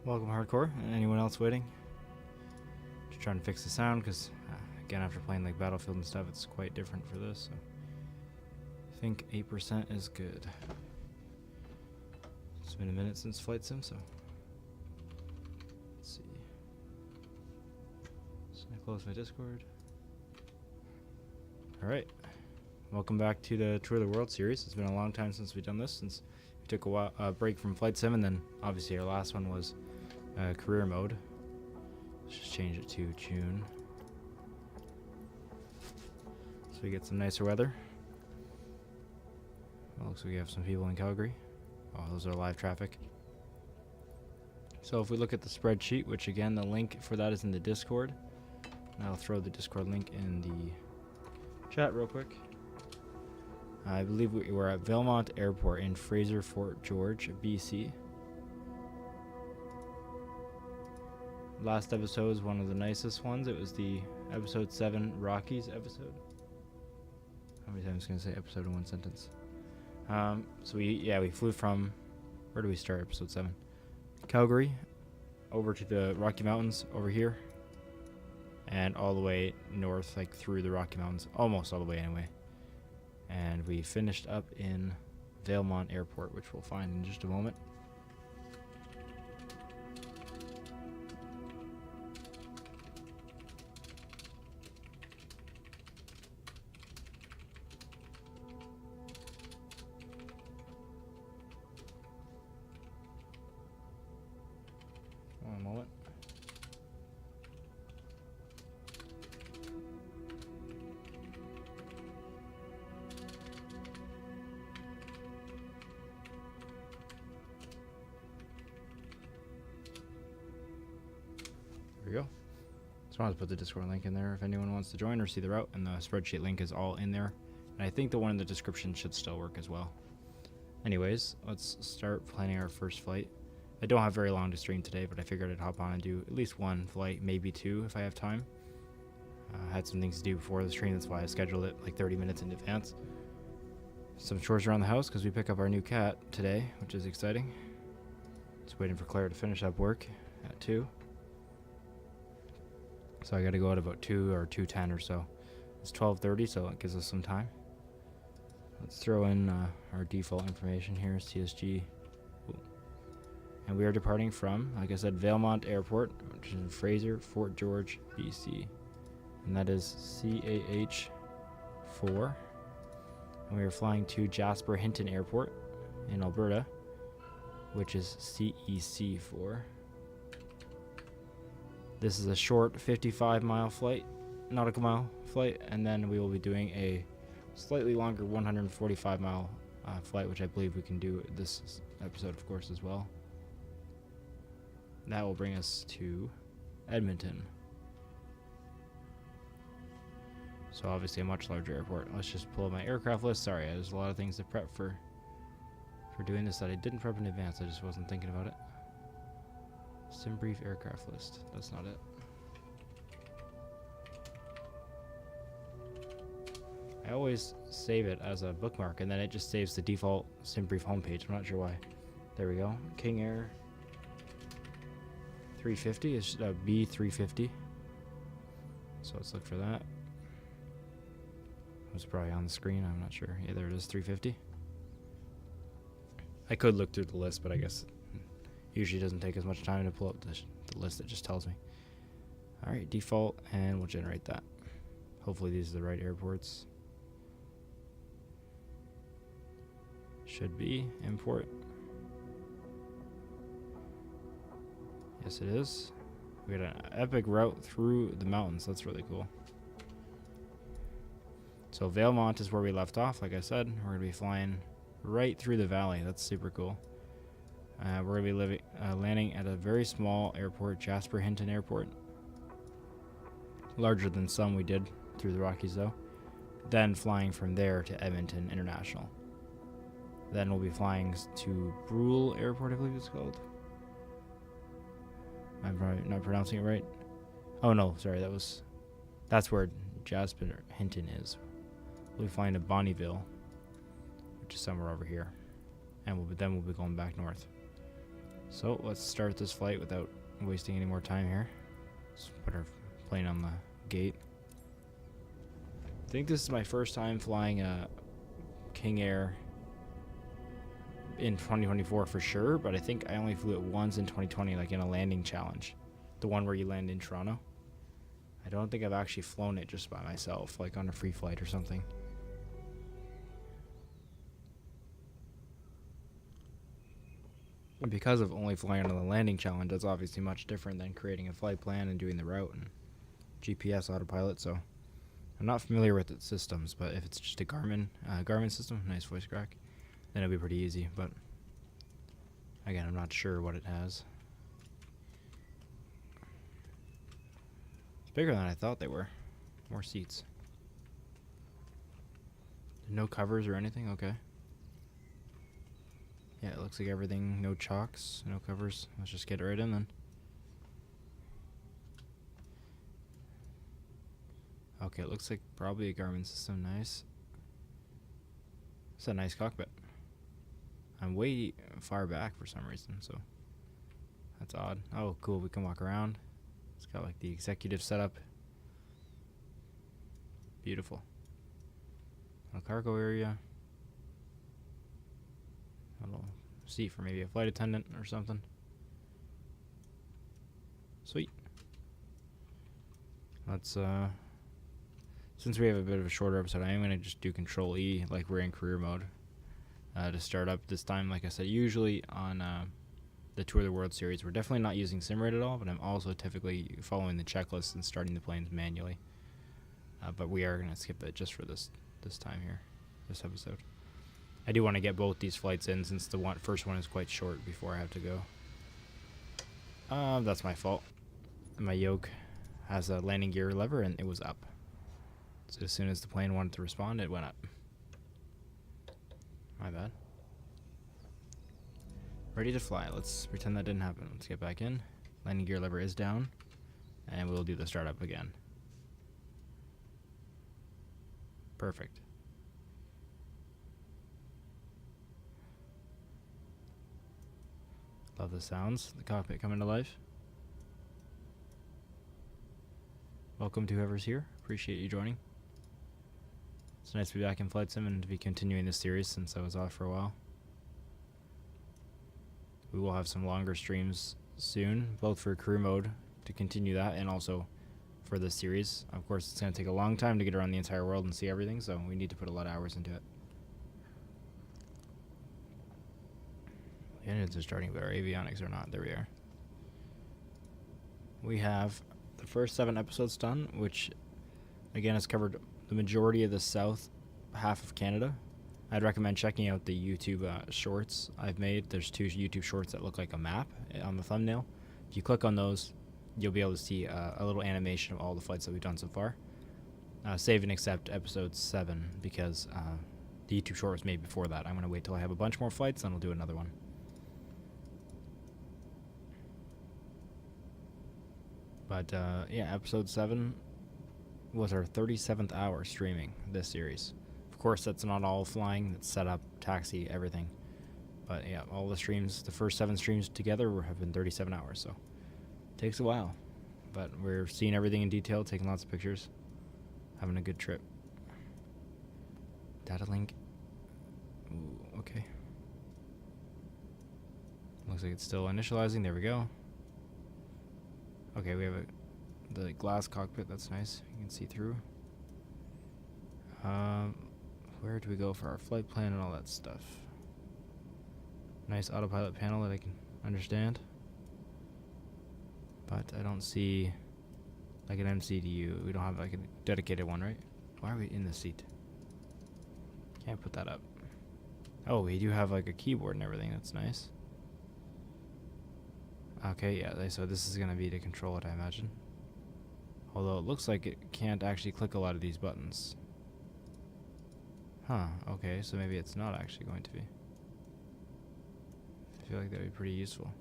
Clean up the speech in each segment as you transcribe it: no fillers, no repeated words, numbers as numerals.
Welcome, Hardcore, and anyone else waiting. Just trying to fix the sound, because, again, after playing like Battlefield and stuff, it's quite different for this, so I think 8% is good. It's been a minute since Flight Sim, so let's see. So I close my Discord. Alright, welcome back to the Tour of the World series. It's been a long time since we've done this, since we took a break from Flight Sim, and then obviously our last one was career mode. Let's just change it to June, so we get some nicer weather. Well, looks like we have some people in Calgary. Oh, those are live traffic. So if we look at the spreadsheet, which again, the link for that is in the Discord. And I'll throw the Discord link in the chat real quick. I believe we were at Valemont Airport in Fraser-Fort George, BC. Last episode was one of the nicest ones. It was the episode 7 Rockies episode. How many times can I say episode in one sentence? So we flew from, where do we start? Episode 7. Calgary, over to the Rocky Mountains over here, and all the way north, like through the Rocky Mountains, almost all the way anyway. And we finished up in Valemont Airport, which we'll find in just a moment. One moment. There we go. Just wanted to put the Discord link in there if anyone wants to join or see the route, and the spreadsheet link is all in there. And I think the one in the description should still work as well. Anyways, let's start planning our first flight. I don't have very long to stream today, but I figured I'd hop on and do at least one flight, maybe two if I have time. I had some things to do before the stream, that's why I scheduled it like 30 minutes in advance. Some chores around the house because we pick up our new cat today, which is exciting. Just waiting for Claire to finish up work at 2. So I got to go at about 2 or 2:10 or so. It's 12:30, so it gives us some time. Let's throw in our default information here is TSG. And we are departing from, like I said, Valemont Airport, which is in Fraser-Fort George, BC. And that is CAH4. And we are flying to Jasper Hinton Airport in Alberta, which is CEC4. This is a short 55-mile flight, nautical mile flight, and then we will be doing a slightly longer 145-mile flight, which I believe we can do this episode, of course, as well. That will bring us to Edmonton. So obviously a much larger airport. Let's just pull up my aircraft list. Sorry, there's a lot of things to prep for doing this that I didn't prep in advance. I just wasn't thinking about it. Sim brief aircraft list. That's not it. I always save it as a bookmark, and then it just saves the default Sim brief homepage. I'm not sure why. There we go. King Air 350 is B350. So let's look for that. It's probably on the screen. I'm not sure. Yeah, there it is. 350. I could look through the list, but I guess it usually doesn't take as much time to pull up the list. It just tells me. All right, default, and we'll generate that. Hopefully these are the right airports. Should be. Import. Yes, it is. We got an epic route through the mountains. That's really cool. So Valemont is where we left off. Like I said, we're going to be flying right through the valley. That's super cool. We're going to be landing at a very small airport, Jasper Hinton Airport. Larger than some we did through the Rockies, though. Then flying from there to Edmonton International. Then we'll be flying to Brule Airport, I believe it's called. I'm probably not pronouncing it right. Oh no, sorry, that's where Jasper Hinton is. We'll be flying to Bonnyville, which is somewhere over here. And then we'll be going back north. So let's start this flight without wasting any more time here. Let's put our plane on the gate. I think this is my first time flying a King Air in 2024 for sure, but I think I only flew it once in 2020, like in a landing challenge. The one where you land in Toronto. I don't think I've actually flown it just by myself, like on a free flight or something. And because of only flying on the landing challenge, that's obviously much different than creating a flight plan and doing the route and GPS autopilot, so I'm not familiar with its systems, but if it's just a Garmin system, nice voice crack, then it'll be pretty easy, but again, I'm not sure what it has. It's bigger than I thought they were. More seats. No covers or anything? Okay. Yeah, it looks like everything, no chocks, no covers. Let's just get it right in then. Okay, it looks like probably a Garmin system. Nice. It's a nice cockpit. I'm way far back for some reason, so that's odd. Oh, cool, we can walk around. It's got like the executive setup. Beautiful. A cargo area. A little seat for maybe a flight attendant or something. Sweet. Let's since we have a bit of a shorter episode, I am going to just do Control E like we're in career mode to start up this time. Like I said, usually on the Tour of the World series, we're definitely not using Simrate at all, but I'm also typically following the checklist and starting the planes manually. But we are going to skip it just for this time here, this episode. I do want to get both these flights in since the first one is quite short before I have to go. That's my fault. My yoke has a landing gear lever and it was up. So as soon as the plane wanted to respond, it went up. My bad. Ready to fly. Let's pretend that didn't happen. Let's get back in. Landing gear lever is down. And we'll do the startup again. Perfect. Love the sounds. The cockpit coming to life. Welcome to whoever's here. Appreciate you joining. It's nice to be back in Flight Sim and to be continuing this series since I was off for a while. We will have some longer streams soon, both for career mode to continue that and also for this series. Of course, it's going to take a long time to get around the entire world and see everything, so we need to put a lot of hours into it. The engines are starting, but our avionics are not. There we are. We have the first 7 episodes done, which again has covered the majority of the south half of Canada. I'd recommend checking out the YouTube shorts I've made. There's 2 YouTube shorts that look like a map on the thumbnail. If you click on those, you'll be able to see a little animation of all the flights that we've done so far. Save and accept episode 7 because the YouTube short was made before that. I'm going to wait till I have a bunch more flights, then I'll do another one. But yeah, episode 7 was our 37th hour streaming this series. Of course, that's not all flying. That's setup, taxi, everything. But yeah, all the streams, the first 7 streams together have been 37 hours, so it takes a while. But we're seeing everything in detail, taking lots of pictures, having a good trip. Data link. Ooh, okay. Looks like it's still initializing. There we go. Okay, we have the glass cockpit. That's nice. You can see through. Where do we go for our flight plan and all that stuff? Nice autopilot panel that I can understand. But I don't see like an MCDU. We don't have like a dedicated one, right? Why are we in the seat? Can't put that up. Oh, we do have like a keyboard and everything. That's nice. Okay, yeah, so this is going to be to control it, I imagine. Although it looks like it can't actually click a lot of these buttons. Huh, okay, so maybe it's not actually going to be. I feel like that would be pretty useful.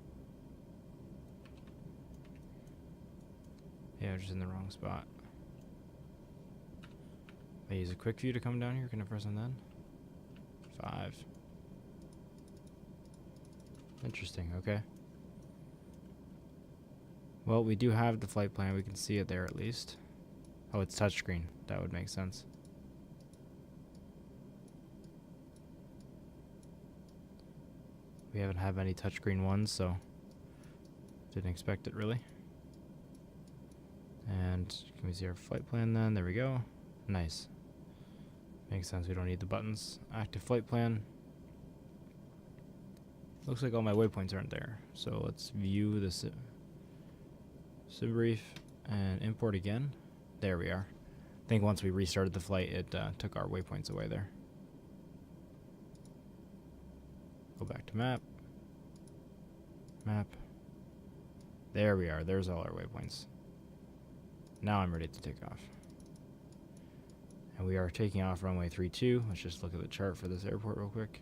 Yeah, we're just in the wrong spot. I use a quick view to come down here. Can I press on that? 5. Interesting, okay. Well, we do have the flight plan. We can see it there at least. Oh, it's touchscreen. That would make sense. We haven't had any touchscreen ones, so didn't expect it really. And can we see our flight plan then? There we go. Nice. Makes sense. We don't need the buttons. Active flight plan. Looks like all my waypoints aren't there. So let's view the sim brief and import again. There we are. I think once we restarted the flight, it took our waypoints away there. Go back to map. Map. There we are. There's all our waypoints. Now I'm ready to take off. And we are taking off runway 32. Let's just look at the chart for this airport real quick.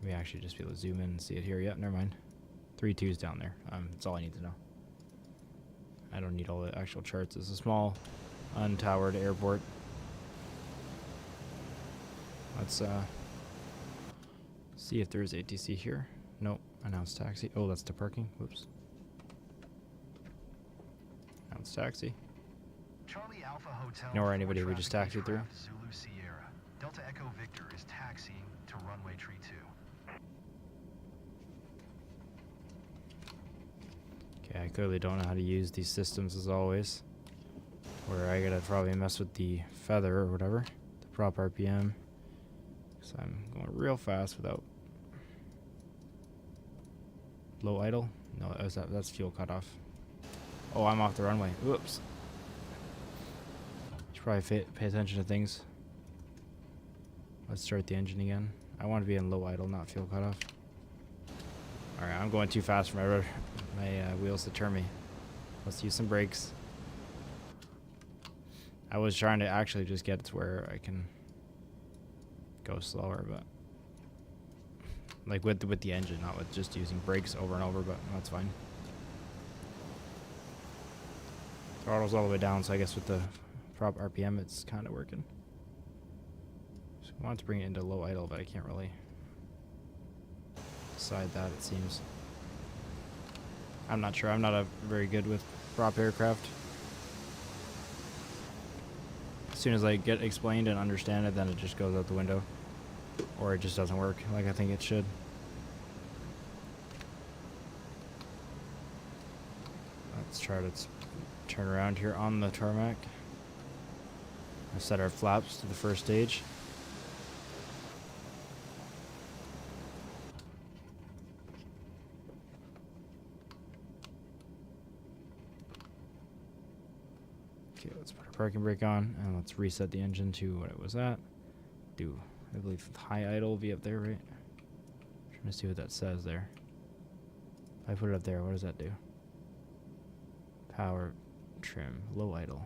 We actually just be able to zoom in and see it here. Yep, never mind. 32 is down there. That's all I need to know. I don't need all the actual charts. It's a small, untowered airport. Let's see if there is ATC here. Nope. Announced taxi. Oh, that's the parking. Whoops. Announced taxi. Charlie Alpha Hotel. Know where anybody we just taxied through? Zulu Sierra. Delta Echo Victor is taxiing to runway 32. Okay, I clearly don't know how to use these systems as always. Where I gotta probably mess with the feather or whatever. The prop RPM. So I'm going real fast without low idle. No, that's fuel cutoff. Oh, I'm off the runway. Whoops. Should probably pay attention to things. Let's start the engine again. I want to be in low idle, not fuel cutoff. Alright, I'm going too fast for my wheels to turn me. Let's use some brakes. I was trying to actually just get to where I can go slower, but like with the engine, not with just using brakes over and over, but that's fine. Throttle's all the way down, so I guess with the prop RPM it's kind of working. So I wanted to bring it into low idle, but I can't really decide that, it seems. I'm not sure. I'm not very good with prop aircraft. As soon as I get explained and understand it, then it just goes out the window. Or it just doesn't work like I think it should. Let's try to turn around here on the tarmac. I set our flaps to the first stage. Okay, let's put our parking brake on and let's reset the engine to what it was at. I believe high idle will be up there, right? Trying to see what that says there. If I put it up there, what does that do? Power trim, low idle.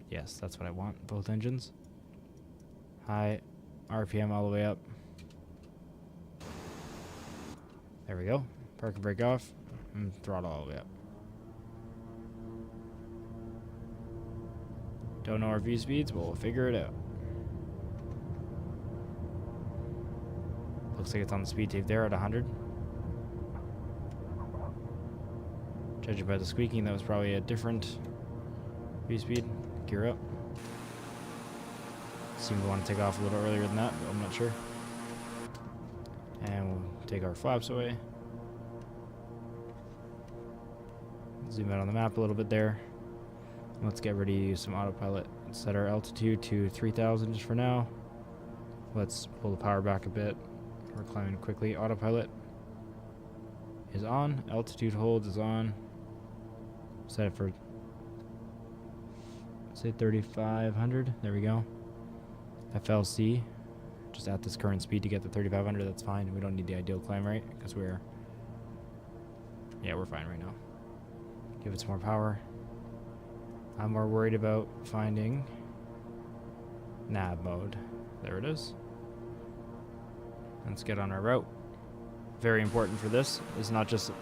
Yes, that's what I want, both engines. High RPM all the way up. There we go. Parking brake off and throttle all the way up. Don't know our view speeds, but we'll figure it out. Looks like it's on the speed tape there at 100. Judging by the squeaking, that was probably a different view speed. Gear up. Seem to want to take off a little earlier than that, but I'm not sure. And we'll take our flaps away. Zoom out on the map a little bit there. Let's get ready to use some autopilot. Let's set our altitude to 3,000 just for now. Let's pull the power back a bit. We're climbing quickly. Autopilot is on. Altitude holds is on. Set it for, say, 3,500. There we go. FLC, just at this current speed to get to 3,500. That's fine. We don't need the ideal climb rate because we're fine right now. Give it some more power. I'm more worried about finding nav mode. There it is. Let's get on our route. Very important for this. It's not just,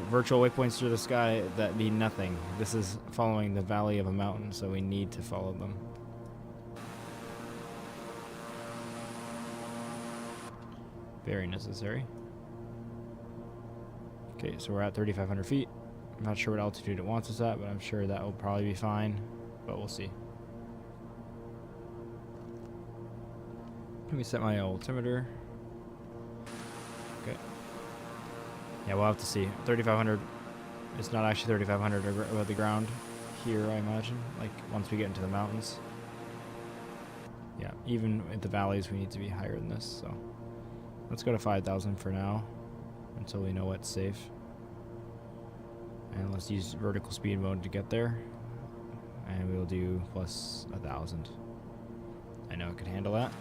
virtual waypoints through the sky that mean nothing. This is following the valley of a mountain, so we need to follow them. Very necessary. Okay, so we're at 3,500 feet. I'm not sure what altitude it wants us at, but I'm sure that will probably be fine, but we'll see. Let me set my altimeter. Okay. Yeah, we'll have to see. 3,500. It's not actually 3,500 above the ground here, I imagine. Like, once we get into the mountains. Yeah, even in the valleys, we need to be higher than this, so. Let's go to 5,000 for now, until we know what's safe. And let's use vertical speed mode to get there. And we'll do plus 1,000. I know it could handle that.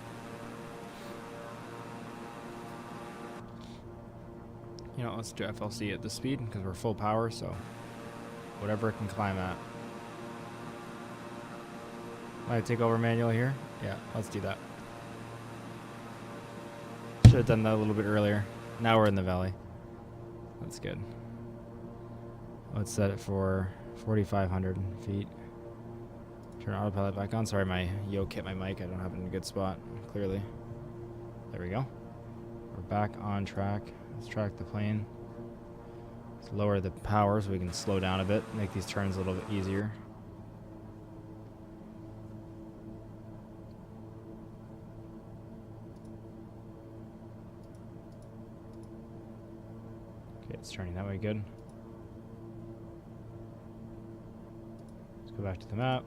You know, let's do FLC at this speed because we're full power, so whatever it can climb at. Might take over manual here. Yeah, let's do that. Should have done that a little bit earlier. Now we're in the valley. That's good. Let's set it for 4,500 feet. Turn autopilot back on. Sorry, my yoke hit my mic. I don't have it in a good spot, clearly. There we go. We're back on track. Let's track the plane. Let's lower the power so we can slow down a bit, make these turns a little bit easier. Okay, it's turning that way good. Let's go back to the map.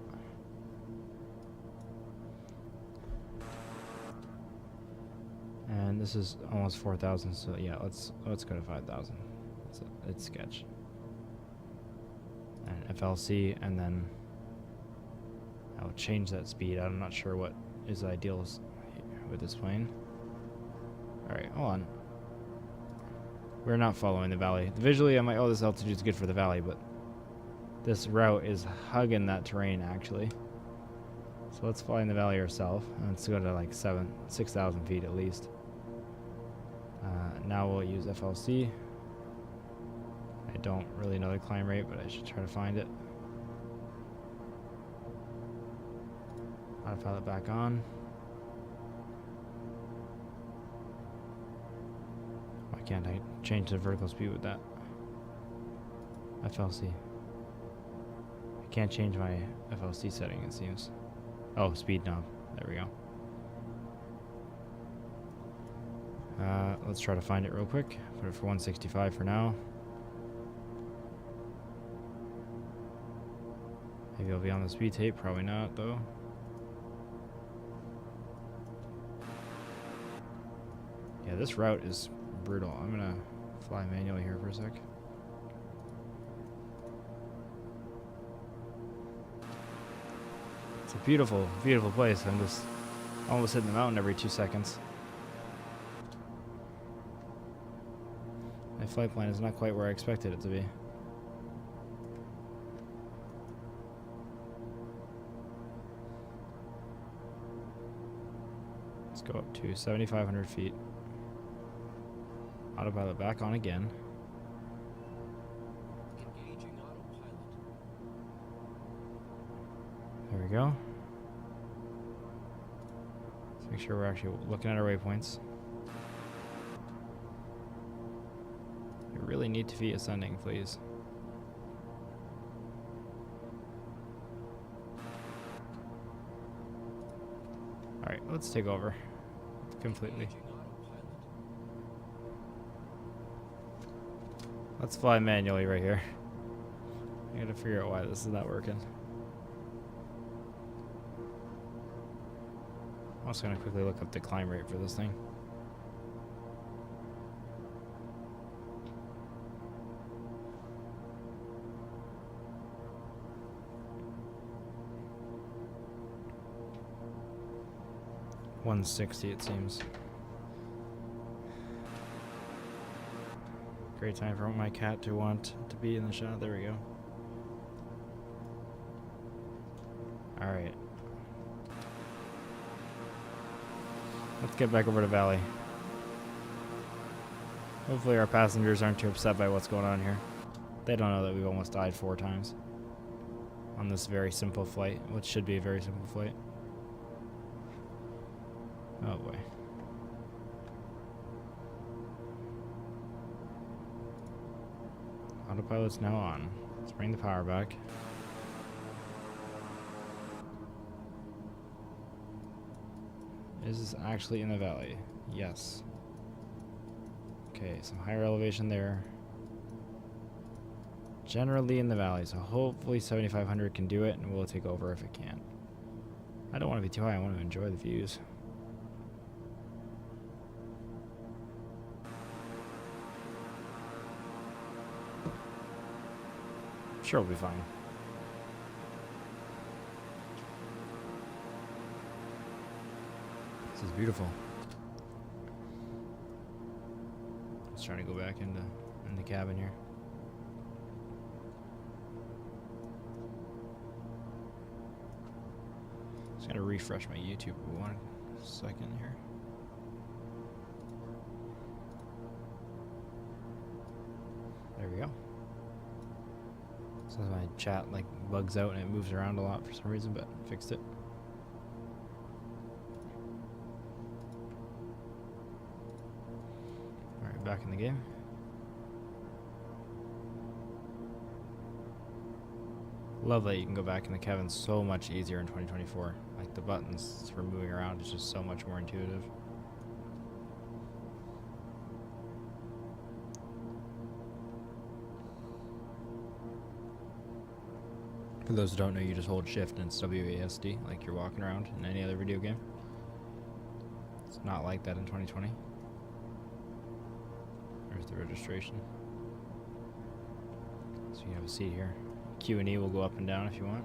And this is almost 4,000, so yeah, let's go to 5,000. It's sketch. And FLC, and then I'll change that speed. I'm not sure what is ideal with this plane. Alright, hold on. We're not following the valley. Visually, I'm like, oh, this altitude is good for the valley, but this route is hugging that terrain, actually. So let's fly in the valley ourselves. Let's go to like 6,000 feet at least. Now we'll use FLC. I don't really know the climb rate, but I should try to find it. Autopilot back on. Why can't I change the vertical speed with that? FLC. I can't change my FLC setting, it seems. Oh, speed knob. There we go. Let's try to find it real quick. Put it for 165 for now. Maybe it'll be on the speed tape. Probably not, though. Yeah, this route is brutal. I'm gonna fly manually here for a sec. It's a beautiful, beautiful place. I'm just almost hitting the mountain every 2 seconds. My flight plan is not quite where I expected it to be. Let's go up to 7,500 feet. Autopilot back on again. Engaging autopilot. There we go. Let's make sure we're actually looking at our waypoints. We really need to be ascending, please. Alright, let's take over completely. Engaging autopilot. Let's fly manually right here. I gotta figure out why this is not working. I'm also gonna quickly look up the climb rate for this thing. $160 it seems. Great time for my cat to want to be in the shot. There we go. Alright. Let's get back over to Valley. Hopefully our passengers aren't too upset by what's going on here. They don't know that we've almost died 4 times on this very simple flight, which should be a very simple flight. Oh boy. Autopilot's now on. Let's bring the power back. Is this actually in the valley? Yes. Okay, some higher elevation there. Generally in the valley, so hopefully 7500 can do it, and we'll take over if it can. I don't want to be too high, I want to enjoy the views. Sure, we'll be fine. This is beautiful. Let's try to go back in the cabin here. Just gotta refresh my YouTube 1 second here. There we go. Sometimes my chat like bugs out and it moves around a lot for some reason, but fixed it. Alright, back in the game. Love that you can go back in the cabin so much easier in 2024. Like the buttons for moving around is just so much more intuitive. For those who don't know, you just hold shift and it's WASD, like you're walking around in any other video game. It's not like that in 2020. There's the registration. So you have a seat here. Q&E will go up and down if you want.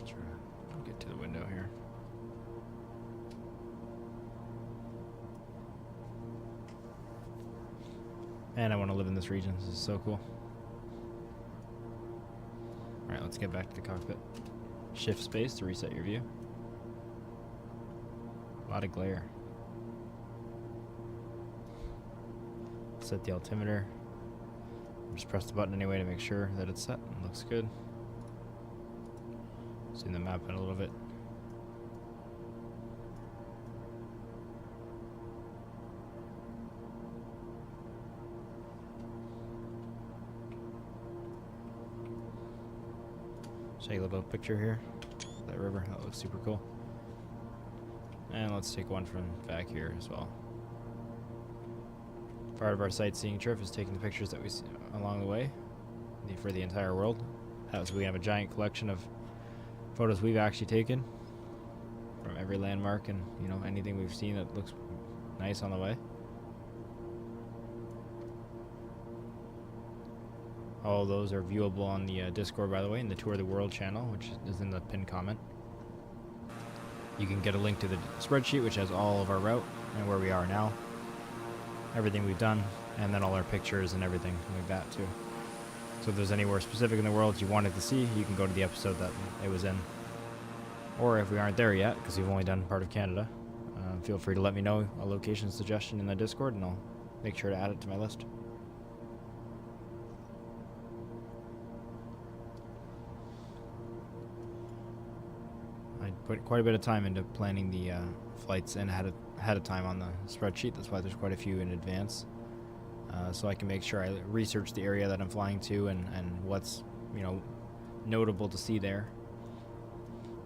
Try to get to the window here. And I want to live in this region. This is so cool. Alright, let's get back to the cockpit. Shift space to reset your view. A lot of glare. Set the altimeter. Just press the button anyway to make sure that it's set. It looks good. Zoom the map in a little bit. Take a little picture here. That river, that looks super cool. And let's take one from back here as well. Part of our sightseeing trip is taking the pictures that we see along the way for the entire world. So we have a giant collection of photos we've actually taken from every landmark and, you know, anything we've seen that looks nice on the way. All of those are viewable on the Discord, by the way, in the Tour of the World channel, which is in the pinned comment. You can get a link to the spreadsheet, which has all of our route and where we are now, everything we've done, and then all our pictures and everything like that, too. So if there's anywhere specific in the world you wanted to see, you can go to the episode that it was in. Or if we aren't there yet, because we've only done part of Canada, feel free to let me know a location suggestion in the Discord, and I'll make sure to add it to my list. I put quite a bit of time into planning the flights and ahead of time on the spreadsheet. That's why there's quite a few in advance, so I can make sure I research the area that I'm flying to and what's, you know, notable to see there.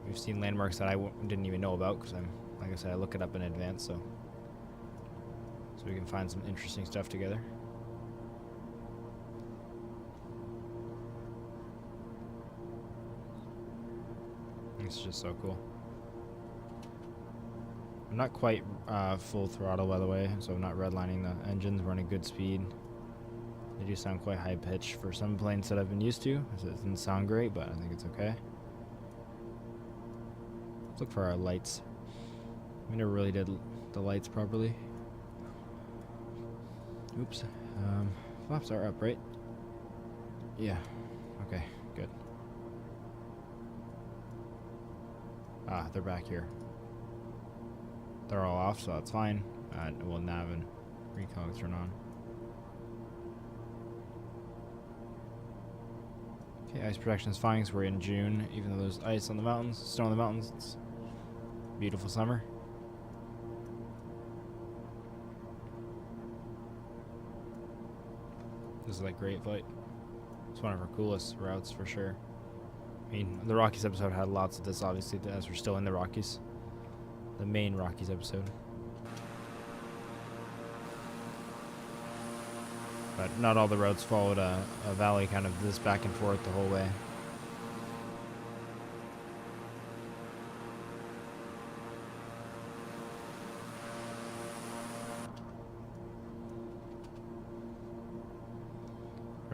We've seen landmarks that I didn't even know about because I'm, like I said, I look it up in advance, so we can find some interesting stuff together. It's just so cool. I'm not quite full throttle, by the way, so I'm not redlining the engines. We're running good speed. They do sound quite high pitched for some planes that I've been used to. It doesn't sound great, but I think it's okay. Let's look for our lights. We never really did the lights properly. Oops. Flaps are up, right? Yeah. Okay, good. Ah, they're back here. They're all off, so that's fine. Well, nav and recon turn on. Okay, ice protection is fine because we're in June. Even though there's ice on the mountains, snow on the mountains, it's beautiful summer. This is like great flight. It's one of our coolest routes for sure. I mean, the Rockies episode had lots of this, obviously, as we're still in the Rockies. The main Rockies episode. But not all the routes followed a valley kind of this back and forth the whole way.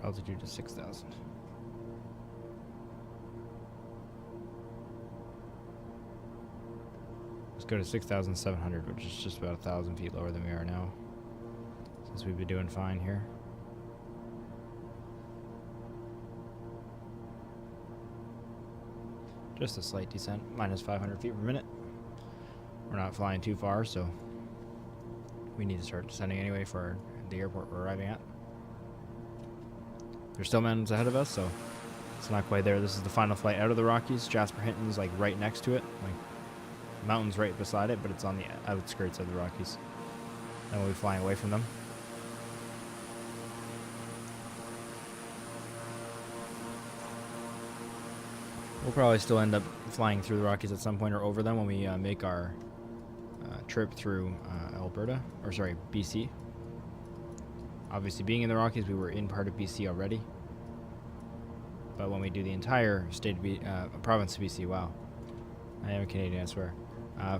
Altitude is 6,000. Let's go to 6,700, which is just about 1,000 feet lower than we are now. Since we've been doing fine here. Just a slight descent, minus 500 feet per minute. We're not flying too far, so we need to start descending anyway for the airport we're arriving at. There's still mountains ahead of us, so it's not quite there. This is the final flight out of the Rockies. Jasper Hinton's like right next to it. Like, the mountain's right beside it, but it's on the outskirts of the Rockies. And we'll be flying away from them. We'll probably still end up flying through the Rockies at some point or over them when we make our trip through Alberta, or sorry, BC. Obviously, being in the Rockies, we were in part of BC already. But when we do the entire state of province of BC, wow, I am a Canadian, I swear.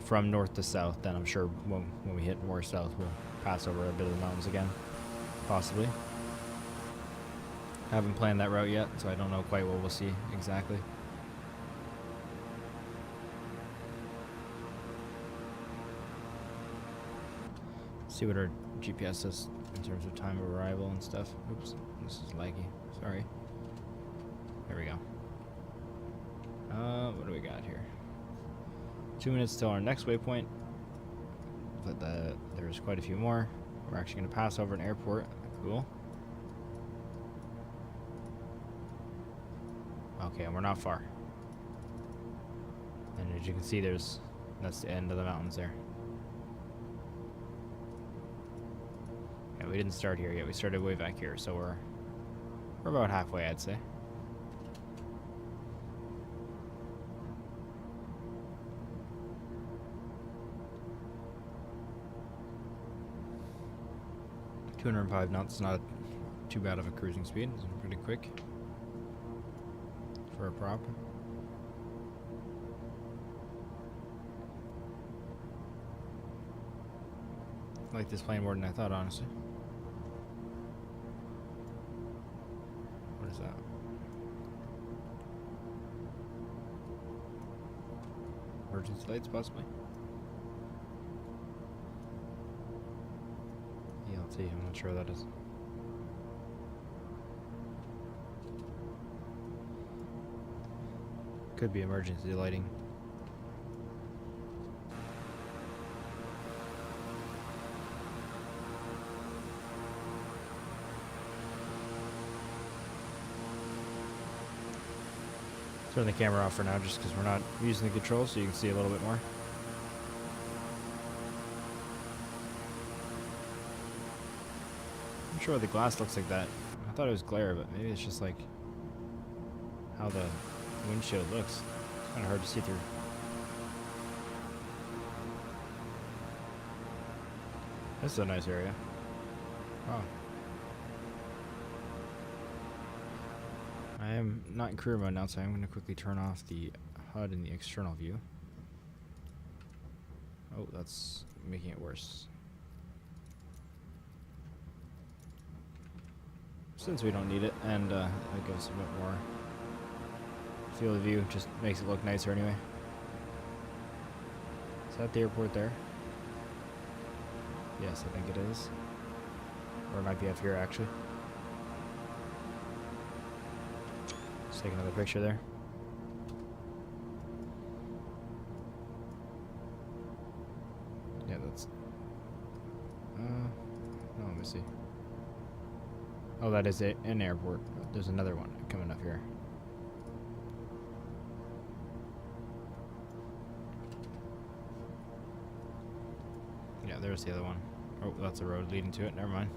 From north to south, then I'm sure when we hit more south, we'll pass over a bit of the mountains again, possibly. I haven't planned that route yet, so I don't know quite what we'll see exactly. See what our GPS says in terms of time of arrival and stuff. Oops, this is laggy. Sorry. There we go. What do we got here? 2 minutes till our next waypoint. But there's quite a few more. We're actually going to pass over an airport. Cool. Okay, and we're not far. And as you can see, that's the end of the mountains there. Yeah, we didn't start here yet. We started way back here, so we're about halfway, I'd say. .205 knots, not too bad of a cruising speed. It's pretty quick for a prop. I like this plane more than I thought, honestly. What is that? Emergency lights, possibly? ELT, I'm not sure what that is. Could be emergency lighting. Turn the camera off for now just because we're not using the controls, so you can see a little bit more. I'm not sure what the glass looks like that. I thought it was glare, but maybe it's just like how the windshield looks. It's kind of hard to see through. This is a nice area. Wow. I am not in career mode now, so I'm going to quickly turn off the HUD in the external view. Oh, that's making it worse. Since we don't need it, and it gives a bit more field of view, just makes it look nicer anyway. Is that the airport there? Yes, I think it is. Or it might be up here, actually. Let's take another picture there. Yeah, that's... no, let me see. Oh, that is an airport. There's another one coming up here. there's the other one. Oh, that's a road leading to it. Never mind.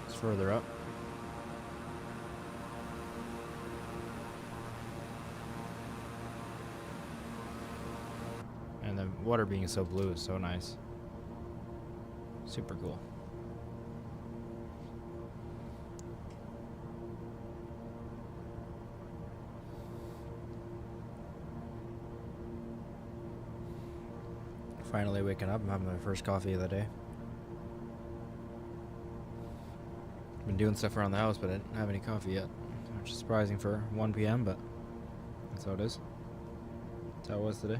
It's further up. And the water being so blue is so nice. Super cool. Finally waking up. I'm having my first coffee of the day. Been doing stuff around the house, but I didn't have any coffee yet, which is surprising for 1 p.m., but that's how it is. That's how it was today.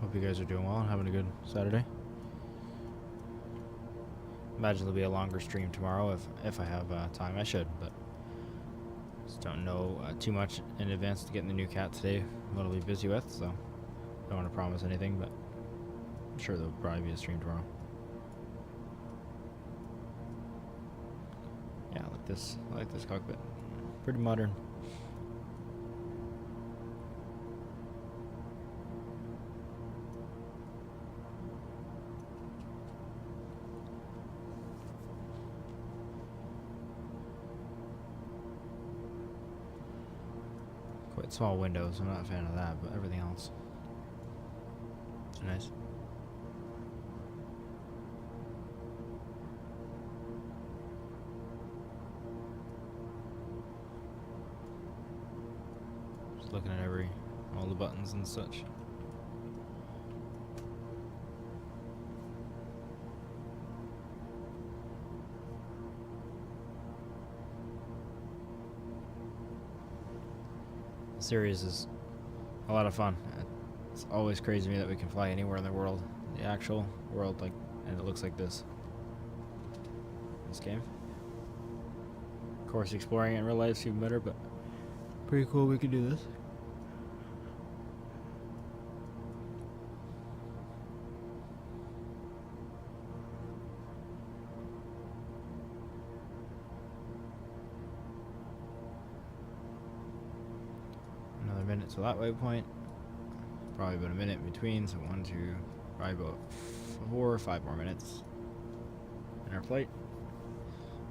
Hope you guys are doing well and having a good Saturday. Imagine there'll be a longer stream tomorrow if I have time. I should, but just don't know too much in advance to get in the new cat today. What I'll be busy with, so don't want to promise anything, but I'm sure there'll probably be a stream tomorrow. Yeah, I like this. I like this cockpit. Pretty modern. Quite small windows. I'm not a fan of that, but everything else is nice. Just looking at all the buttons and such. Series is a lot of fun. It's always crazy to me that we can fly anywhere in the world, the actual world, like, and it looks like this game. Of course, exploring it in real life is even better, but pretty cool we can do this. Minute to that waypoint. Probably about a minute in between, so probably about 4 or 5 more minutes in our flight.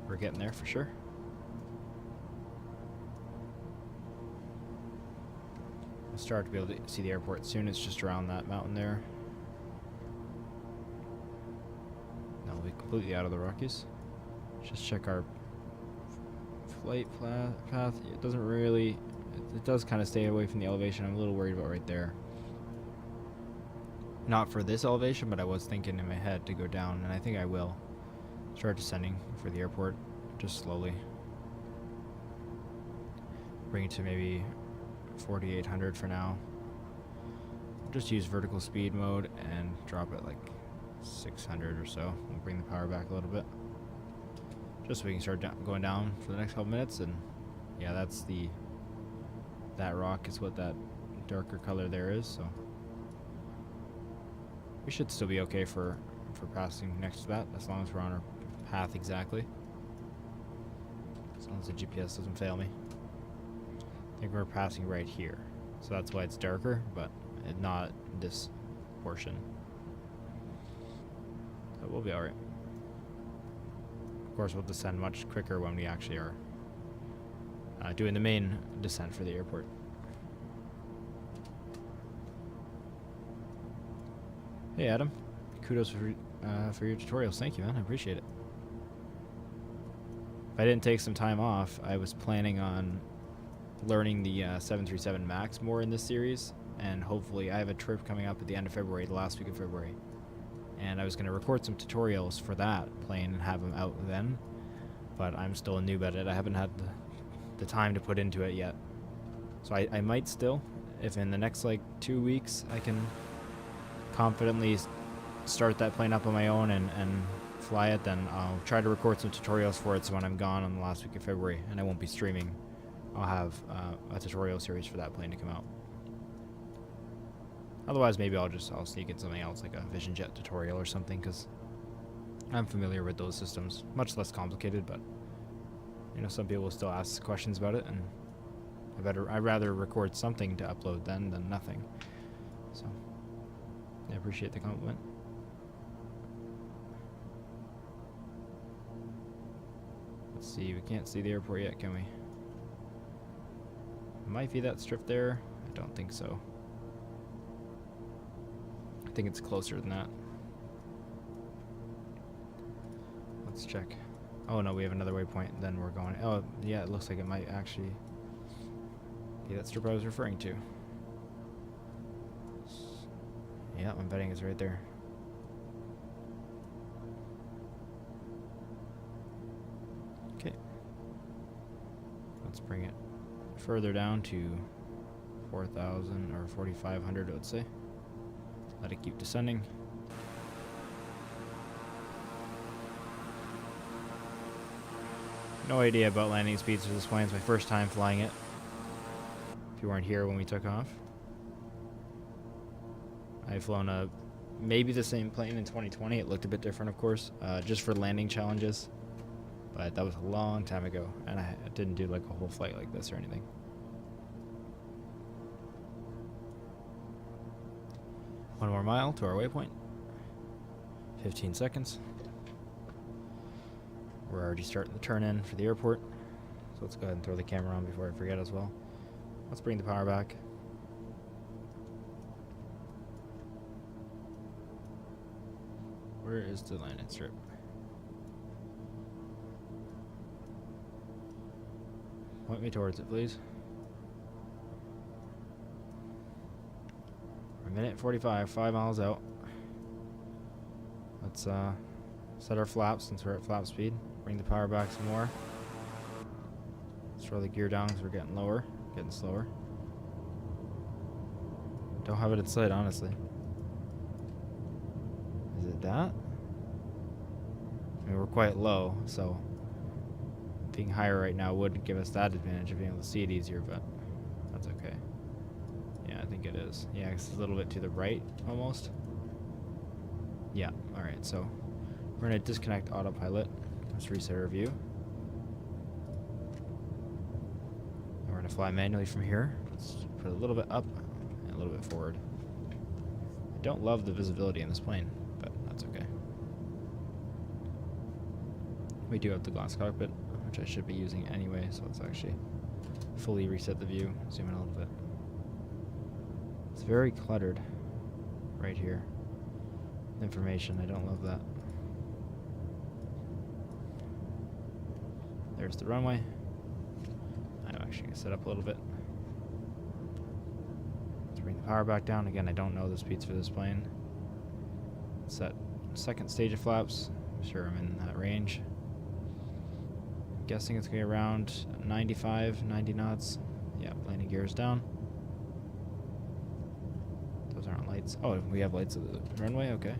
We're getting there for sure. I'll start to be able to see the airport soon. It's just around that mountain there. Now we'll be completely out of the Rockies. Just check our flight path. It doesn't really. It does kind of stay away from the elevation. I'm a little worried about right there. Not for this elevation, but I was thinking in my head to go down, and I think I will. Start descending for the airport, just slowly. Bring it to maybe 4,800 for now. Just use vertical speed mode and drop it like 600 or so. We'll bring the power back a little bit. Just so we can start going down for the next couple minutes, and yeah, that rock is what that darker color there is, so we should still be okay for passing next to that, as long as we're on our path exactly. As long as the GPS doesn't fail me. I think we're passing right here, so that's why it's darker, but not this portion. So we'll be alright. Of course, we'll descend much quicker when we actually are doing the main descent for the airport. Hey Adam, kudos for your tutorials. Thank you, man. I appreciate it. If I didn't take some time off, I was planning on learning the 737 MAX more in this series, and hopefully I have a trip coming up at the end of February, the last week of February, and I was going to record some tutorials for that plane and have them out then, but I'm still a noob at it. I haven't had the time to put into it yet, so I might still, if in the next like 2 weeks I can confidently start that plane up on my own and fly it, then I'll try to record some tutorials for it, so when I'm gone on the last week of February and I won't be streaming, I'll have a tutorial series for that plane to come out. Otherwise, maybe I'll sneak in something else, like a Vision Jet tutorial or something, because I'm familiar with those systems. Much less complicated, but You know, some people will still ask questions about it, and I'd rather record something to upload then than nothing. So, I appreciate the compliment. Let's see, we can't see the airport yet, can we? It might be that strip there. I don't think so. I think it's closer than that. Let's check. Oh no, we have another waypoint. Then we're going. Oh yeah, it looks like it might actually be that strip I was referring to. Yeah, I'm betting it's right there. Okay. Let's bring it further down to 4,000 or 4,500, let's say. Let it keep descending. No idea about landing speeds for this plane. It's my first time flying it. If you weren't here when we took off. I've flown maybe the same plane in 2020. It looked a bit different, of course, just for landing challenges. But that was a long time ago, and I didn't do like a whole flight like this or anything. One more mile to our waypoint. 15 seconds. We're already starting the turn in for the airport. So let's go ahead and throw the camera on before I forget as well. Let's bring the power back. Where is the landing strip? Point me towards it, please. We're a minute 45, 5 miles out. Let's set our flaps since we're at flap speed. Bring the power back some more. Let's throw the gear down because we're getting lower, getting slower. Don't have it in sight, honestly. Is it that? I mean, we're quite low, so being higher right now would give us that advantage of being able to see it easier, but that's okay. Yeah, I think it is. Yeah, it's a little bit to the right, almost. Yeah, alright, so we're going to disconnect autopilot. Let's reset our view. And we're going to fly manually from here. Let's put a little bit up and a little bit forward. I don't love the visibility in this plane, but that's okay. We do have the glass cockpit, which I should be using anyway, so let's actually fully reset the view. Zoom in a little bit. It's very cluttered right here. Information, I don't love that. There's the runway. I'm actually going to set up a little bit. Let's bring the power back down. Again, I don't know the speeds for this plane. Set second stage of flaps. I'm sure I'm in that range. I'm guessing it's going to be around 95, 90 knots. Yeah, landing gears down. Those aren't lights. Oh, we have lights at the runway? Okay.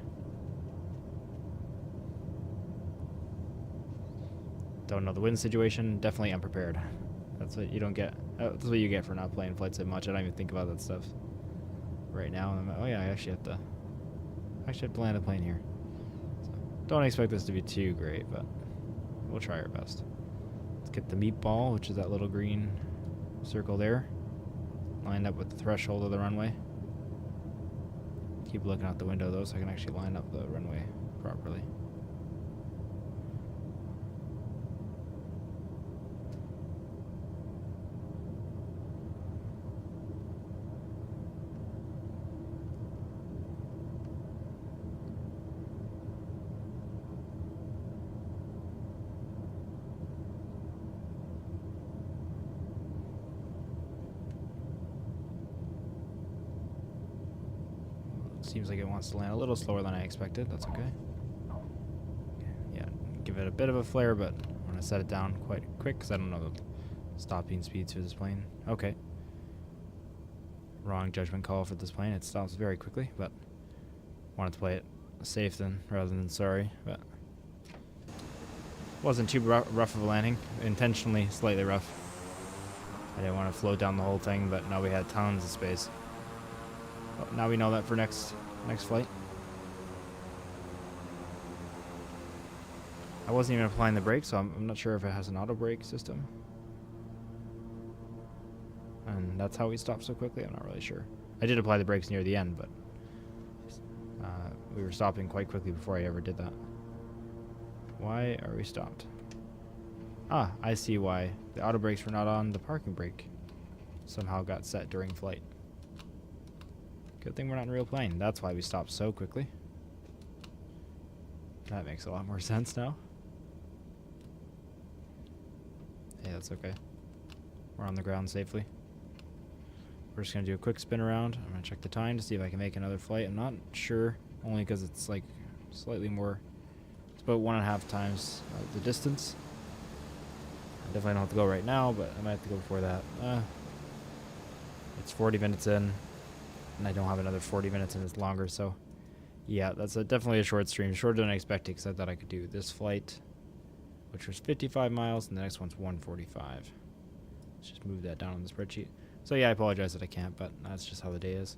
Don't know the wind situation. Definitely unprepared. That's what you don't get. That's what you get for not playing flight sim much. I don't even think about that stuff right now. I'm like, oh yeah, I actually have to land a plane here. So don't expect this to be too great, but we'll try our best. Let's get the meatball, which is that little green circle there, lined up with the threshold of the runway. Keep looking out the window though, so I can actually line up the runway properly. Seems like it wants to land a little slower than I expected. That's okay. Yeah, give it a bit of a flare, but I'm going to set it down quite quick because I don't know the stopping speeds for this plane. Okay. Wrong judgment call for this plane. It stops very quickly, but wanted to play it safe rather than sorry. But wasn't too rough of a landing. Intentionally slightly rough. I didn't want to float down the whole thing, but now we had tons of space. Well, now we know that for next flight. I wasn't even applying the brakes, so I'm not sure if it has an auto brake system. And that's how we stopped so quickly. I'm not really sure. I did apply the brakes near the end, but we were stopping quite quickly before I ever did that. Why are we stopped? Ah, I see why. The auto brakes were not on. The parking brake somehow got set during flight. Good thing we're not in a real plane. That's why we stopped so quickly. That makes a lot more sense now. Hey, that's okay. We're on the ground safely. We're just going to do a quick spin around. I'm going to check the time to see if I can make another flight. I'm not sure, only because it's like slightly more. It's about 1.5 times the distance. I definitely don't have to go right now, but I might have to go before that. It's 40 minutes in, and I don't have another 40 minutes, and it's longer, so yeah, that's definitely a short stream. Shorter than I expected, because I thought I could do this flight, which was 55 miles, and the next one's 145. Let's just move that down on the spreadsheet. So yeah, I apologize that I can't, but that's just how the day is.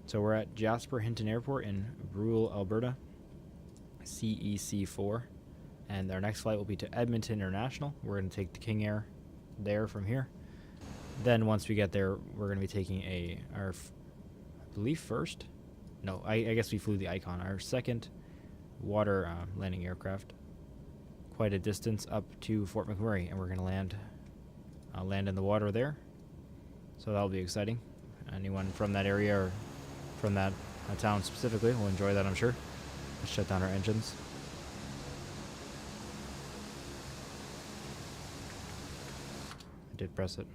So we're at Jasper Hinton Airport in Brule, Alberta, CEC4. And our next flight will be to Edmonton International. We're going to take the King Air there from here. Then once we get there, we're going to be taking I believe first? No, I guess we flew the Icon, our second water landing aircraft. Quite a distance up to Fort McMurray, and we're going to land in the water there. So that'll be exciting. Anyone from that area or from that town specifically will enjoy that, I'm sure. Let's shut down our engines. I did press it.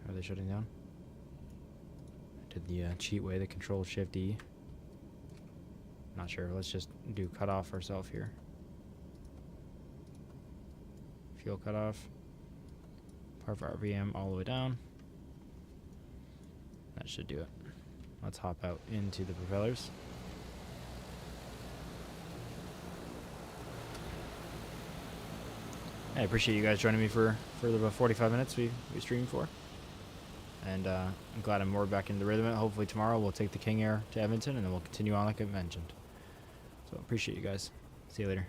Are they shutting down? I did the cheat way, the Control-Shift-E. Not sure. Let's just do cutoff ourselves here. Fuel cutoff. Parv RVM all the way down. That should do it. Let's hop out into the propellers. I appreciate you guys joining me for the 45 minutes we streamed for. And I'm glad I'm more back into the rhythm. Hopefully tomorrow we'll take the King Air to Edmonton, and then we'll continue on like I mentioned. So appreciate you guys. See you later.